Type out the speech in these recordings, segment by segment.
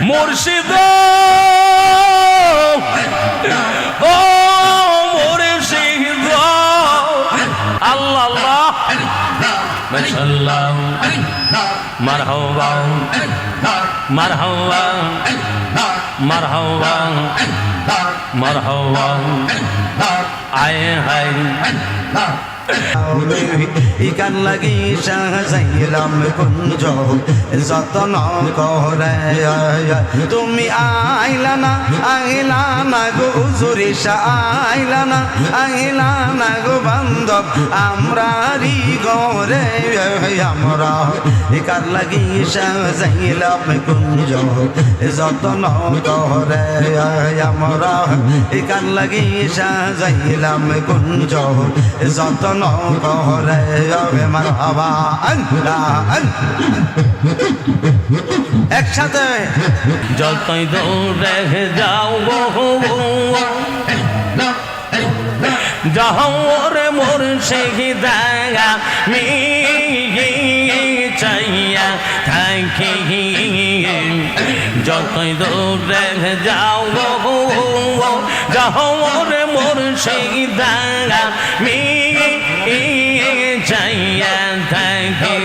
মুর্শিদ ও মুর্শিদ আল্লাহ আল্লাহ মাশাআল্লাহ মারহাবা মারহাবা মারহাবা মারহাবা আয়ে হায় ইকান লাগি সাজাইলাম কুঞ্জ যতন করে তুমি আইলা না গো হুজুরি আইলা না গো বান্ধব আমরারি গরে আমরা ইকান লাগি সাজাইলাম কুঞ্জ যতন করে আমরা ইকান লাগি সাজাইলাম কুঞ্জ যতন করে মারহাবা একসাথে যতই দৌড়ে যাও যাও রে মুর্শিদ আমি চাইয়া থাকি যতই দৌড়ে যাও যাও রে মুর্শিদ আমি চাইয়া থাকি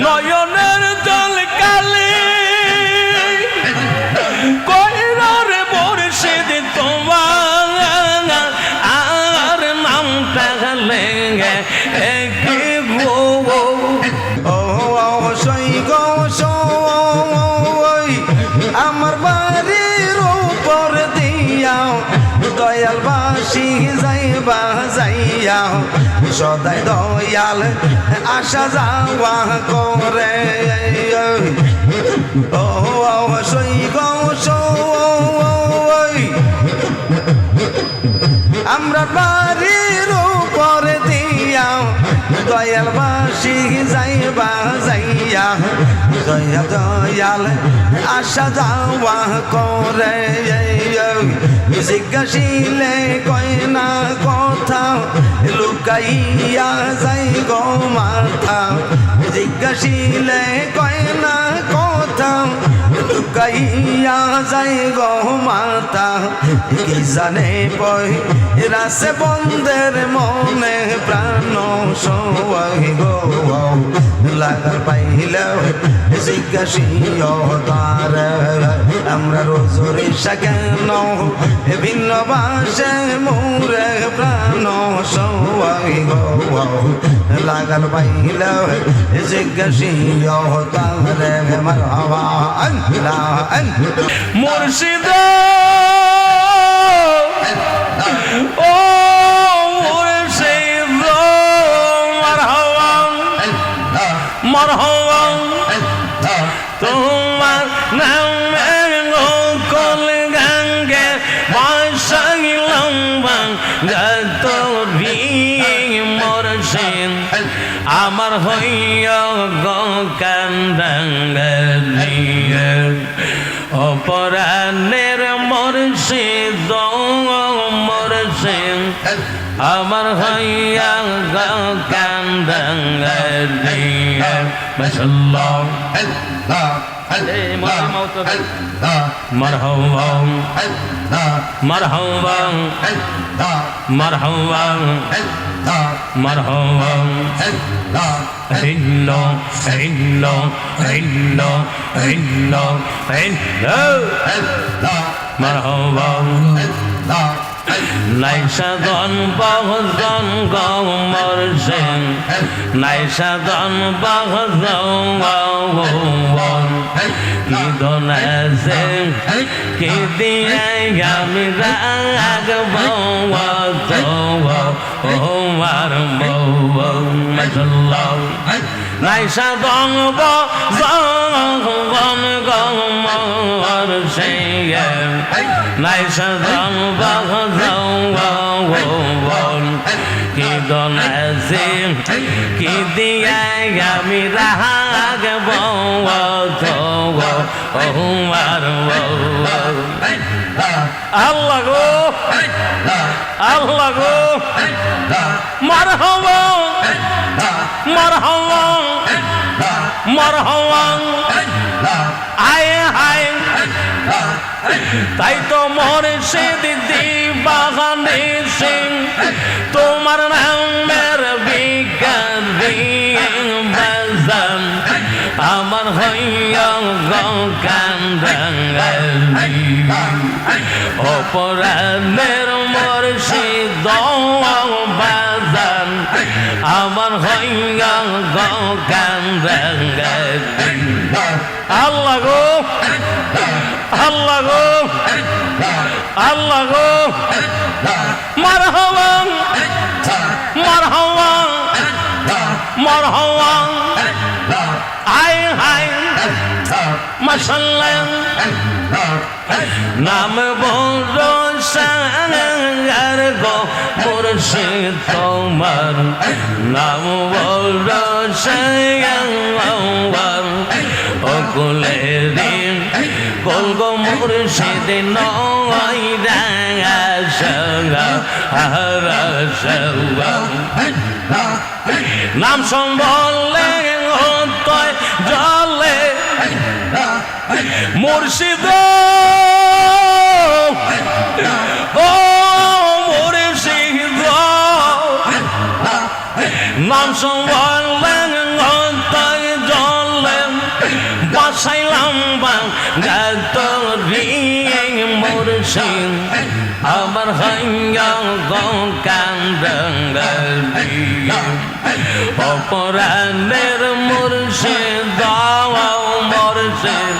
নয়নের জল কালি কইরার মুর্শিদ তোমার আর নামটা লেগে একই গো ও সই গো সই আমার বাড়ির উপর দিয়াও দয়াল বাসি যাইবা যাইয়া সদাই দয়াল আসা যাওয়া করে ও সই গো সই আমরা বাড়ির উপর দিয়াও দয়াল বাসি যাইবা যাইয়া দয়া দয়াল আসা যাওয়া করে জিজ্ঞাসিলে কয় না কথা লুকাইয়া যাই গো মাথা জিজ্ঞাসিলে কয় না কথা লুকাইয়া যাই গো মাথা কি জানে পয় রাসে বন্ধের মনে প্রাণ সই গো লাগার পাইলে জিজ্ঞাসিও তার আমরা রোজরে কেন ভিন্ন বাসে মোরে প্রাণ সই গো লাগার পাইলে জিজ্ঞাসিও তার মারহাবা মুর্শিদ ও মুর্শিদ মারহাবা মারহাবা তোমার নামে গোকুল গঙ্গে বাসাইলাম যত মুর্শিদ আমার হইয়া গো কান্দাঙ্গিয়ে অপরাণের মুর্শিদ মুর্শিদ আমার হইয়া গো কান্দাঙ্গিয়ে মাশাআল্লাহ মারহাবা মারহাবা মারহাবা মারহাবা ইল্লা ইল্লা ইল্লা ইল্লা ইল্লা মারহাবা নাইসাদন বহুজন গমরসেন নাইসাদন বহুজন কি দোনাছে কি দিয়ে আমি রাগব তোমার বউ মাশাআল্লাহ নাইসাদন বহুজন গমরসেন নাইসাদন বহুজন কি দোনাছে কি দিয়ে আমি রাগব তোমার আল্লাহ গো আল্লাহ গো মারহাবা মারহাবা মারহাবা তাই তো মুর্শিদ দিবাগানে সিং তোমার নামের বিকারি বাজান আমার হইয়া কান্দাঙ্গালি অপরাধের মুর্শিদ বাজান আমার হইয়া কান্দাঙ্গালি আল্লাহ গো আল্লাহ গো আল্লাহ গো মারহাবা মারহাবা মারহাবা আয় হায় মাশাআল্লাহ নাম বড় সাঙ্গার গো মুর্শিদ তোমার নাম বড় সাঙ্গার অকুলে দিন কল গো মুর্শিদ নয় রাঙা সঙ্গা হারা সঙ্গা নাম সম্বলে তয় জলে মুর্শিদ ও মুর্শিদ নাম সম্বলে তয় জলে বাসাইলাম বাঙাতরি মুর্শিদ আমার হইয়া কান্দাঙ্গালি অপরাধের মুর্শিদ মুর্শিদ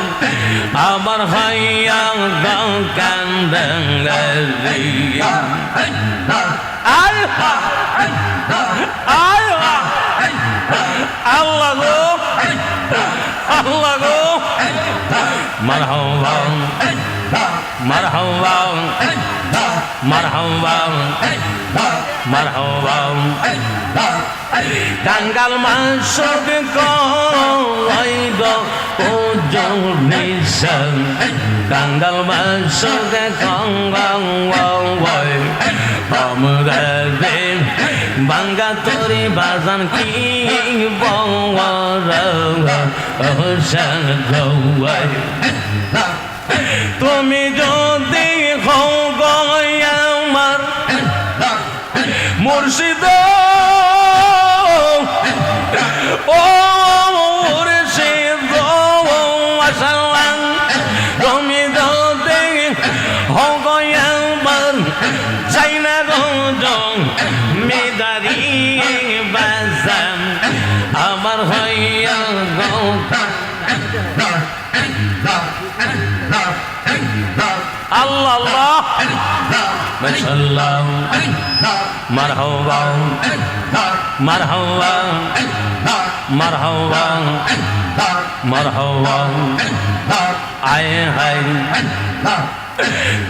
আমার হইয়া কান্দাঙ্গালি আয় আয় আল্লাহ গো আল্লাহ গো মারহাবা মারহাবা মারহাবা মারহাবা কাঙ্গাল মাসুক কইদ ওজন নিশান কাঙ্গাল মাসুক কঙ্গাল ওই আমরা দেব বাঙ্গা তোরে বাজান কি বওয়ার হোসেন গওয়াই তুমি যদি হও গো আমার মুর্শিদ ও মুর্শিদ মাশাআল্লাহ তুমি যদি হও গো আমার চাই না গো মেদারি বাজান আমার হইয়া গো আল্লাহ আল্লাহ মাশাআল্লাহ মারহাবা মারহাবা মারহাবা মারহাবা আয় হায়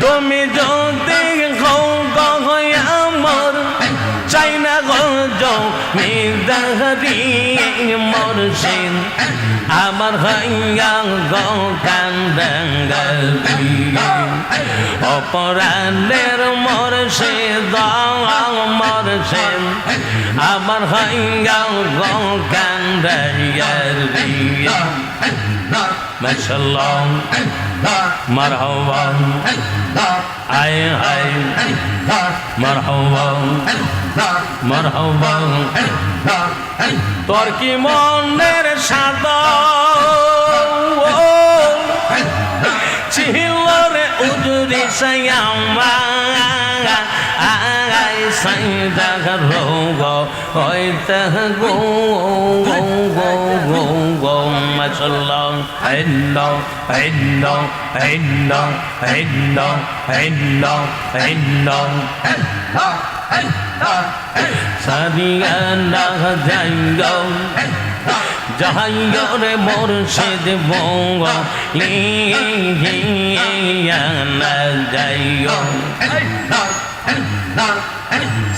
তুমি যদি হও গো আমার চাই না গো মেদারি মুর্শিদ আমার হইয়া গো কান্দাঙ্গালি অপরাধের মুর্শিদ মুর্শিদ আমার হইয়া গো কান্দাঙ্গালি মাশাআল্লাহ মারহাবা আয় হায় মারহাবা মারহাবা তোর কি মনের সাদা ছিল রে উজুরি সায়ামা সাইদা রোগ হইতে গো গো গো গো গো মাশাআল্লাহ hello hello hello hello hello hello Sadia না যাইগো যাইগো রে মুর্শিদ লিয়া না যাইগো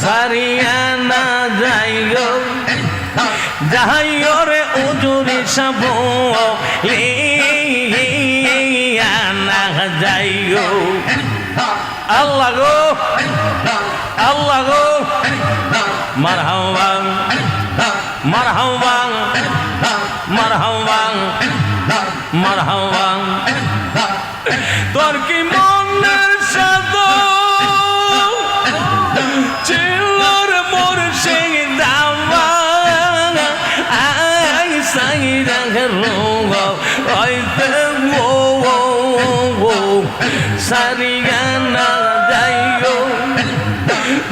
সারিয়া না যাইগো যাইগো রে উজুরি সব লিয়া না যাইগো আল্লাহ গো আল্লাহ গো মারহাবা মারহাবা মারহাবা মারহাবা তোর কি মনের সাদ চিলর মোর সেই দাওয়া আই সাই রঙ রঙ আইতে মো সারিগানা যাইও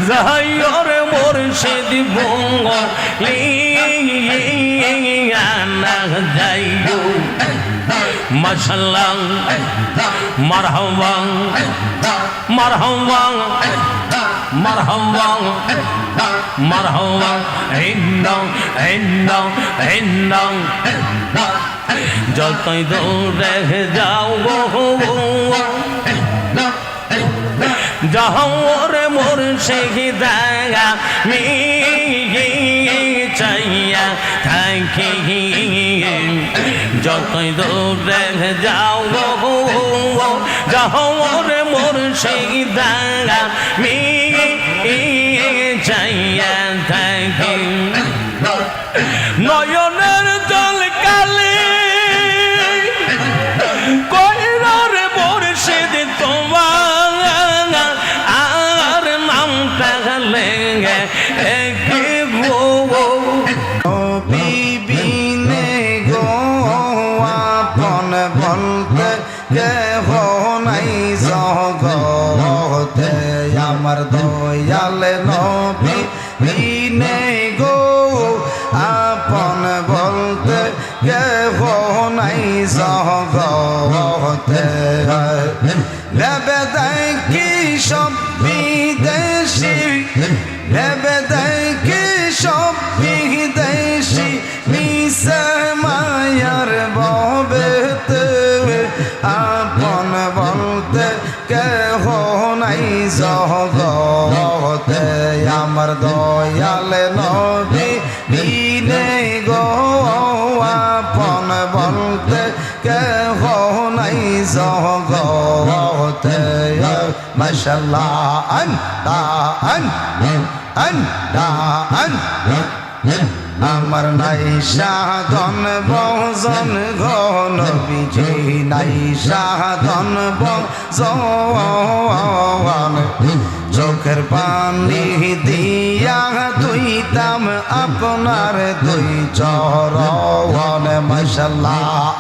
যাইও রে মোর সেদি বঙ্গ লিয়ানা যাইও মাশাআল্লাহ মারহাবা মারহাবা মারহাবা মারহাবা ইন্নাও ইন্নাও ইন্নাও যতই দৌড়ে যাও যাও রে মোর সেই জায়গা মি চাইয়া থাকি যতই দৌড়ে যাও যাও রে মোর সেই জায়গা মি চাইয়া থাকি নয়নের জল কালে কইরার মোর সেদিন তোমার আর নামটা লেগে একে গো বিবিনে গো আপন বলতে কেহ নাই জগতে আমার দয়াল নবী বিনে গো আপন বলতে কেহ নাই জগতে ভেবে দেখি সব বিদেশি ভেবে দেখি সব বিদেশি মিশে মায়ার ববেতে আপন বলতে কেহ নাই জগতে আমার দয়াল নবী বিনে গো আপন বলতে কেহ নাই জগতে মাশাআল্লাহ আমার নাই সাধন বজন ঘন বিজে নাই সাধন বজন চোখের পানি দিয়া দুইতাম আপনার দুই চরণ মাশাআল্লাহ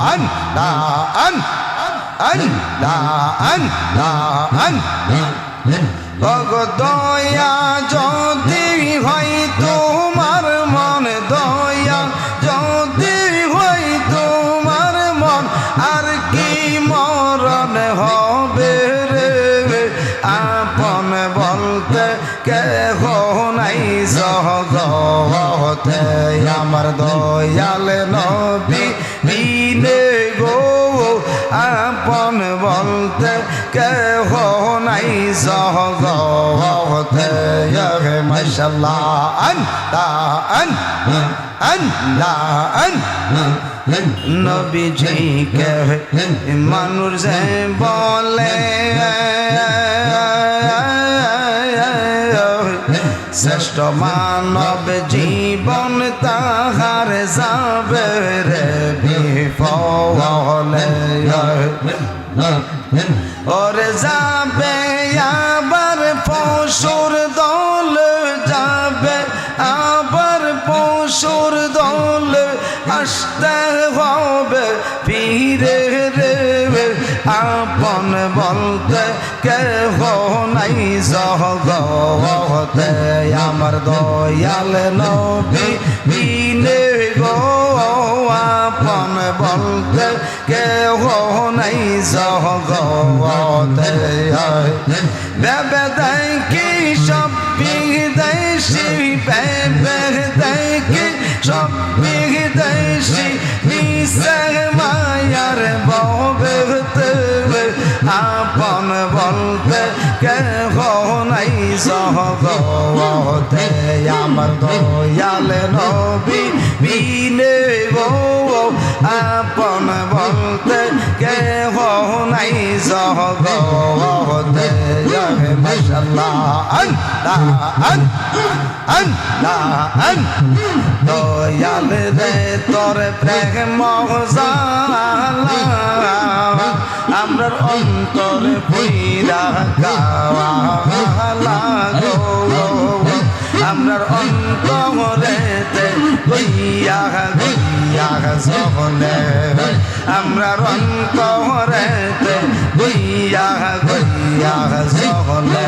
দয়া যদি হয় তোমার মন দয়া যদি হয় তোমার মন আর কি মরণ হবে রে আপন বলতে কেহ নাই জগতে আমার দয়াল নবী বিনে গো আপন বলতে কেহ নাই জগতে মাশাআল্লাহ নবীজি কে মানুষ যে বলে শ্রেষ্ঠ মানব জীবন তাহার যাবে রে বিফলে ওরে যাবে আবার পশুর দল যাবে আবার পশুর দল আসতে হবে ফিরে রে আপন বলতে কেহ নাই জগতে আমার দয়াল নবী বিনে গো আপন বলতে কেহ নাই জগতে ভেবে দেখি সব বিদেশি ভেবে দেখি সব বিদেশি মিশে মায়ার ববেতে আপন বলতে কেহ নাই জগতে আমার দয়াল নবী বিনে গো আপন বলতে কেহ নাই জগতে মাশাআল্লাহ দয়াল রে তোর প্রেম জালা আমরার অন্তরে পইরা গাওয়ালা গো আমরার অন্তরেতে গইয়া গইয়া জহলে আমরার অন্তরেতে গইয়া গইয়া জহলে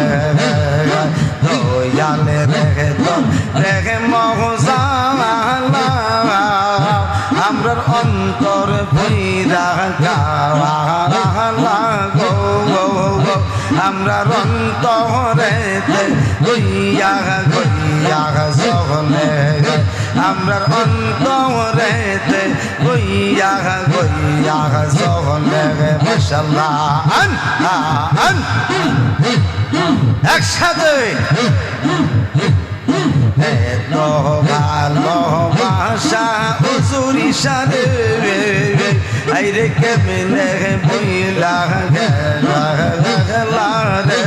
দয়ালে রেখে তো রেখে মহজালা আমরার অন্তর পইরা গাওয়ালা গো আমরার অন্তরেতে গইয়া গইয়া জহলে আমরার অন্তরেতে গইয়া গইয়া জহলে মাশাআল্লাহ আন একসাথে এত ভালোবাসা হুজুরি সারে আইরে কেমনে বইলা গেলা রে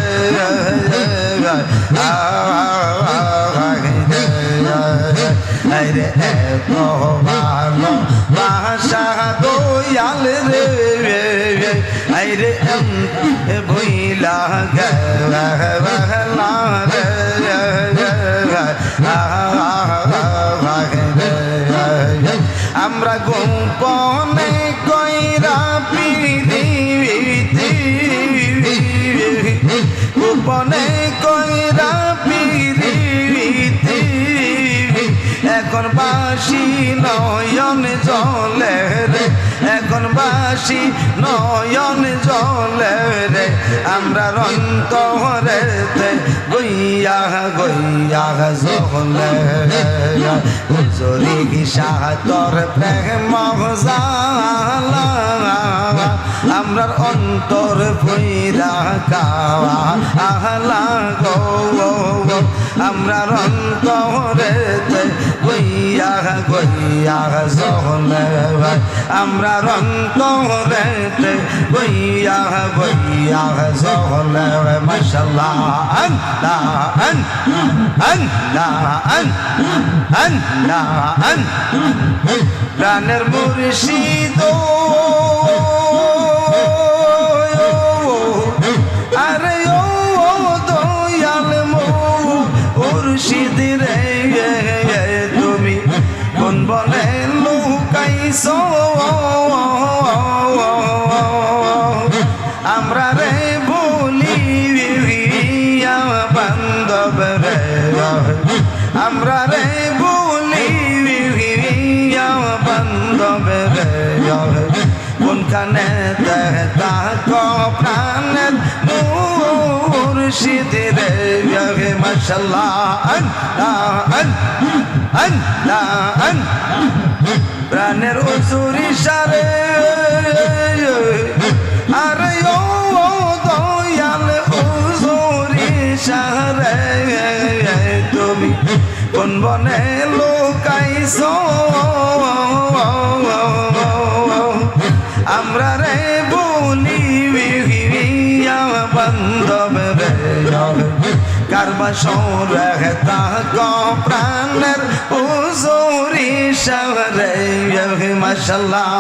আইরে এত ভালোবাসা দয়াল রে আইরে বইলা গেলা রে আমরা গোপনে কইরা পিরিতি গোপনে কইরা পিরিতি এখন বাসি নয়ন জলে রে এখন বাসি নয়ন জলে রে আমরা অন্তরেতে গইয়া গইয়া জলে হুজুরি গিসা তোর প্রেম জালা আমরার অন্তর পইরা গাওয়া আহলা গো আমরার অন্তরেতে গইয়া গইয়া জলে আমরার অন্তরেতে গইয়া গইয়া জলে মাশাআল্লাহ আন প্রাণের মুর্শিদ আরে ও দয়াল মুর্শিদ রে তুমি কোন বলে লুকাইছো আমরা রে বলি বান্ধব রে আমরা রে বলি বান্ধব রে কোনখানে দেখা প্রাণের মুর্শিদ রে মাশাআল্লাহ আন প্রাণের হুজুরি সারে আরে ও দয়াল হুজুরি সারে তুমি কোন বনে লুকাইছো আমরা রে বলি বান্ধব রে কারবা সরে তাক প্রাণের হুজুরি সারে মাশাআল্লাহ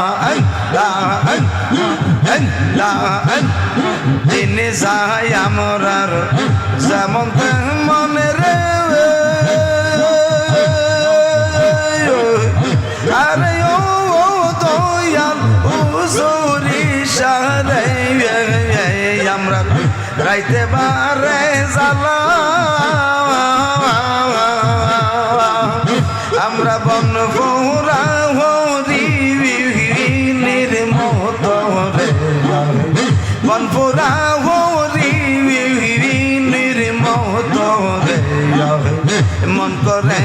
দিন যায় আমরার যেমন তেমন রে আরে ও দয়াল হুজুরি সারে আমরা রাইতে বারে জ্বালা আমরা বন ফোরা হরি নির্মত রে বন ফোরা হরি নির্মত রে মন করে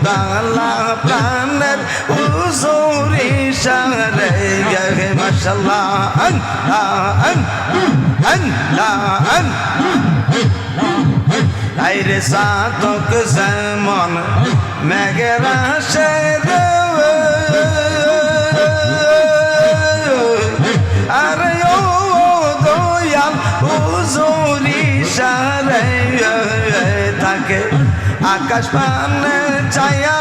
দালা প্রাণের হুজুরি সারে মাশাআল্লাহ আইরে সাতক যেমন মেঘের আসে আরে ও দয়াল হুজুরি সারে থাকে আকাশ পানে ছায়া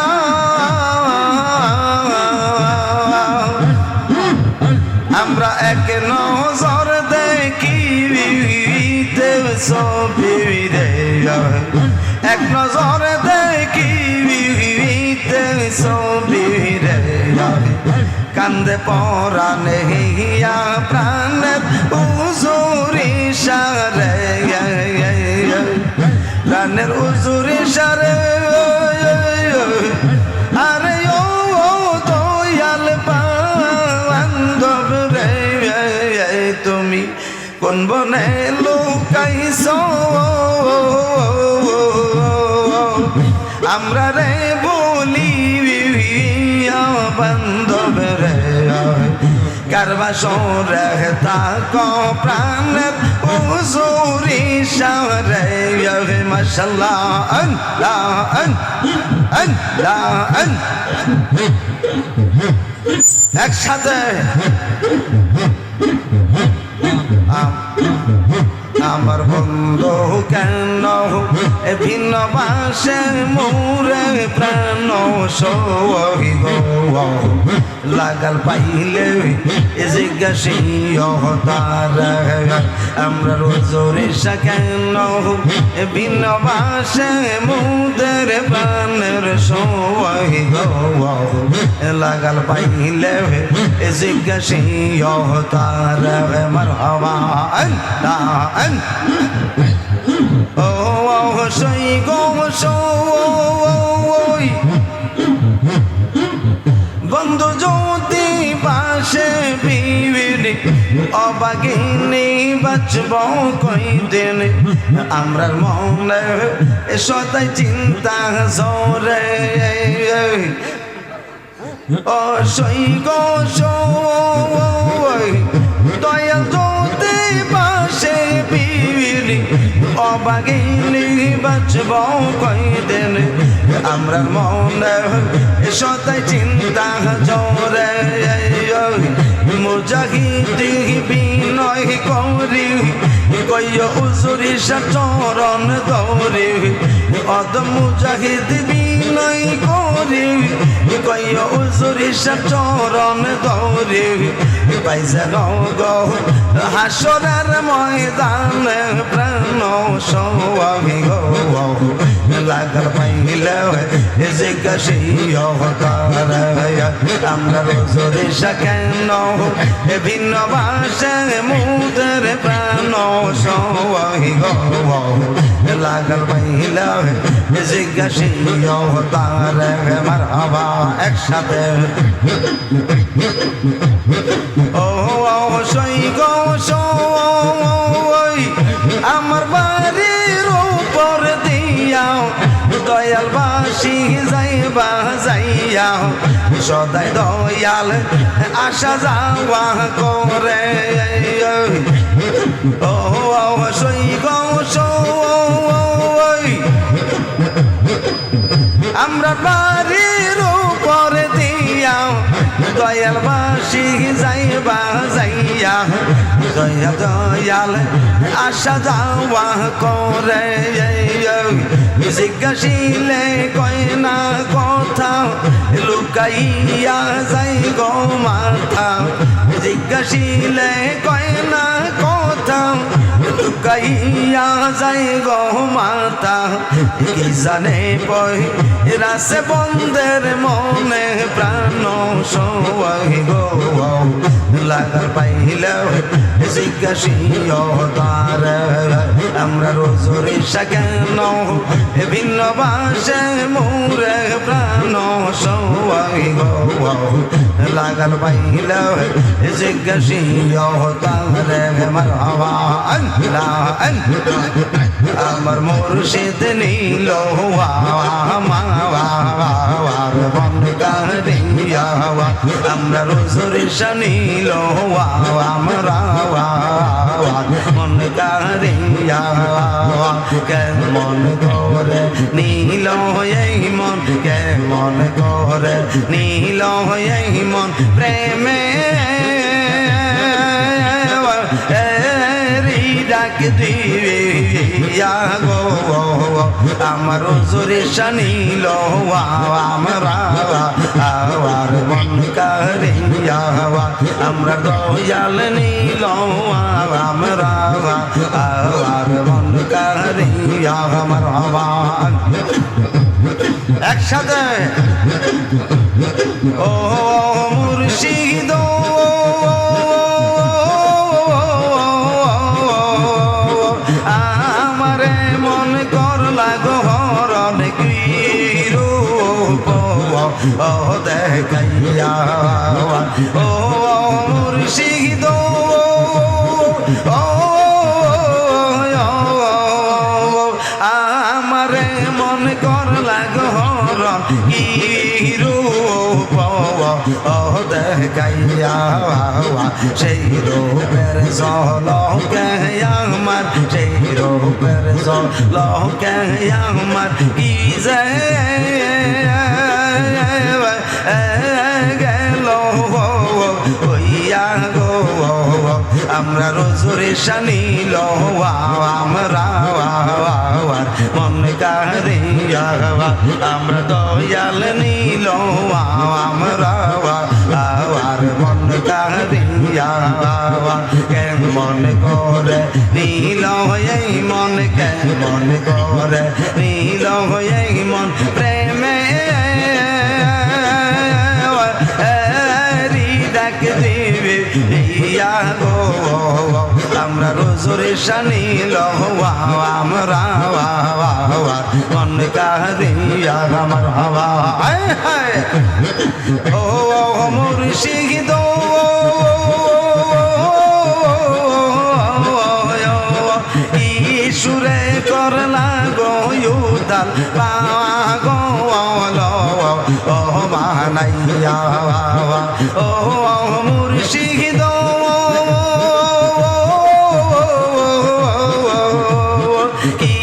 আমরা এক নজর ছবি রে এক নজরে দেখিতে ছবি রে কান্দে পরাণে হিয়া প্রাণের উজুরি সারে প্রাণের উজুরি সারে আরে ও দয়াল বান্ধব রে তুমি কোন বনে লুকাইছ আমরা রে বলি বান্ধব রে কারবা সরে তাক প্রাণের উজুরি সারে মাশাআল্লাহ আল্লাহ আল্লাহ একসাথে আমার বন্ধু কেন ভিন্ন বাসে মোরে প্রাণ সহিব লাগাল পাইলে জিজ্ঞাসী তার আমরা রোজরে কেন ভিন্ন বাসে মুদের প্রাণের সহিব লাগাল পাইলে জিজ্ঞাসী তার মারহাবা ও সই গো সই বন্ধু যদি পাশে বিবিনি অবাগিনী বাঁচব কই দিন আমরা মনে সদাই চিন্তা জোরে ও সই গো সই দয়াল যদি পাশে বিবিনি অবাগিনী বাঁচব কই দিন আমরা মনে সদাই চিন্তা জোরে মুজাহিদি বিনয় করি কইয় উজুরি চরণ দৌরি অদ মুজাহিদ বিনয় করি কইয় উজুরি চরণ দৌরি পাইছে গো হাসরের ময়দানে প্রাণ সওয়ামি গো লাগাল পাইলে জিজ্ঞাসী অবতার আমরা রোজরে কেন ভিন্ন বাসে মুদের প্রাণ সওয়ামি গো লাগাল পাইলে জিজ্ঞাসী অবতার মারহাবা একসাথে ও সই গো সই আমার বাড়ির উপর দিয়াও দয়াল বাসি যাইবা যাইয়া সদাই দয়াল আসা যাওয়া করে ও সই গো সই আমরা বাড়ির উপর দিয়াও দয়াল বাসি যাইবা যাইয়া দয়া দয়াল আসা যাওয়া করে জিজ্ঞাসিলে কয় না কথা লুকাইয়া যাই গো মাথা জিজ্ঞাসিলে কয় না কথা লুকাইয়া যাই গো মাথা কি জানে পয় রাসে বন্ধের মনে প্রাণ সওয়াই গো লাগাল পাইলে জিজ্ঞাসী তার আমরা রোজরে কেন ভিন্ন বাসে মোরে প্রাণ সওয়াই গো লাগাল পাইলে জিজ্ঞাসী তার মারহাবা আল্লাহ আমার মুর্শিদ নীল মাওয়ার বন কারিয়া আমরা রোজরে শানিল আমরা মন কারিয়া কেমন করে নীল এই মন কেমন করে নীল এই মন প্রেমে ডাক দিয়া গো আমার জোরে শানিল আমরা আওয়ার মন কারিয়া আমরা দয়াল নীল আমরা আওয়ার মন আমার হবা একসাথে ও মুর্শিদ আমারে মন করলা গহরণ কি রূপ ও দেখাইয়া ও মুর্শিদ আমারে মন করলা গহরণ কি রূপ ও দেখাইয়া সেই রূপের ঝলকে আমার সেই রূপের ঝলকে আমার কি যে গেল হইয়া গো আমরা রোজরে শানিল আমরা মন কারিয়া আমরা দয়াল নীল আমরা আর মন কারিয়া কেমন করে নীল এই মন কেমন করে নীল এই মন প্রেমে ডাক দিবে ইয়া গো আমরা রোজরে শানিল আমরা মন কারিয়া আমার হওয়া ও মুর্শিদ সুরে করলা গোয়ুদাল পাগল ও বানাইয়া ও মুর্শিদ কি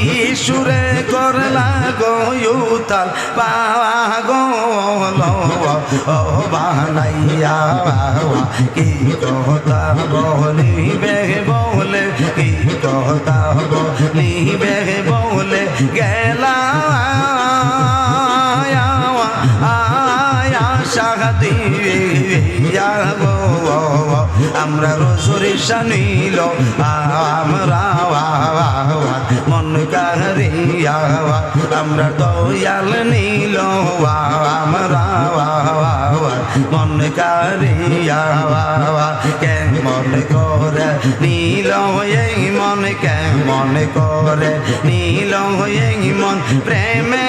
সুরে করলা গোয়ুদাল পাগল ও বানাইয়া কি কথা বলিবে বলে কি কথা বলিবে বলে গেলা শাহাদি গো আমরা রোজরে শানিল আমরা মন কারিয়া আমরা দয়াল নীল আমরা মন কারিয়া কেমন করে নীল এই মন কেমন করে নীল এই মন প্রেমে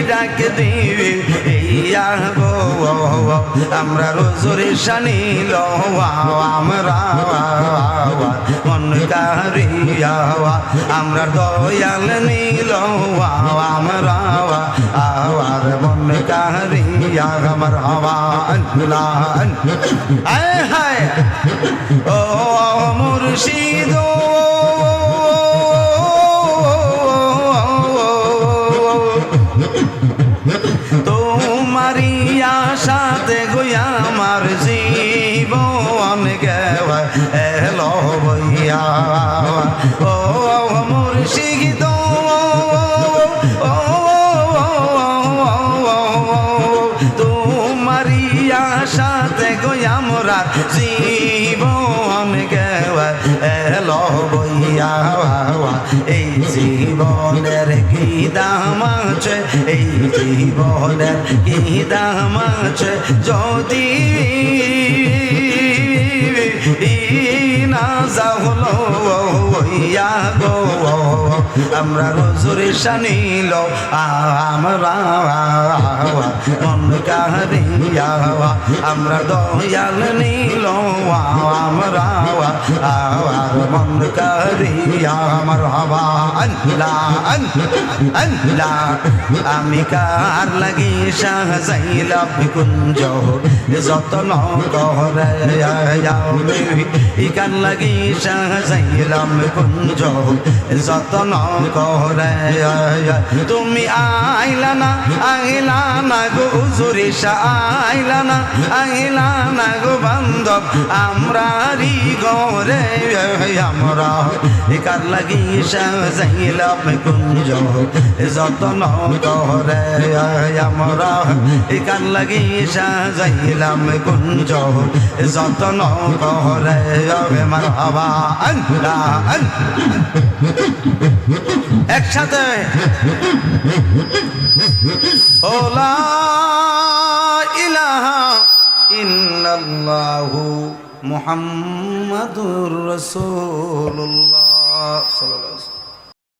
ডাক দিবে ইয়া গো আমরা রোজরে শানিল আমরা মন কারিয়া আমরা দয়াল নীল আমরা আর মন কারিয়া আমার হওয়া হায় ও মুর্শিদ তোমারি আশাতে গইয়া আমার জীবন গেওয়া এলো বইয়া ও মুর্শিদ তোমারি আশাতে গইয়া মোরা জীবন গেওয়া এলো বইয়া এই জীবনের কি দাম আছে এই জীবনের কি দাম আছে যদি না যাহলো হইয়া গো আমরা রোজরে শানিল আমরা মন কারিয়া আমরা দয়াল নীল আমরা মন কারিয়া আমার হবা আল্লাহ আল্লাহ আমি কার লাগি সাজাইলাম কুঞ্জ যতন করে কার লাগি সাজাইলাম কুঞ্জ যতন করে তুমি আইলা না গো হুজুরে আইলা না গো বান্ধব আমরারি ঘরে আমরা একার লাগি সাজাইলাম কুঞ্জ যতন করে আমরা একার লাগি সাজাইলাম কুঞ্জ যতন করে মারহাবা আল্লাহ একসাথে লা ইলাহা ইল্লাল্লাহু মুহাম্মাদুর রাসূলুল্লাহ সাল্লাল্লাহু আলাইহি ওয়াসাল্লাম।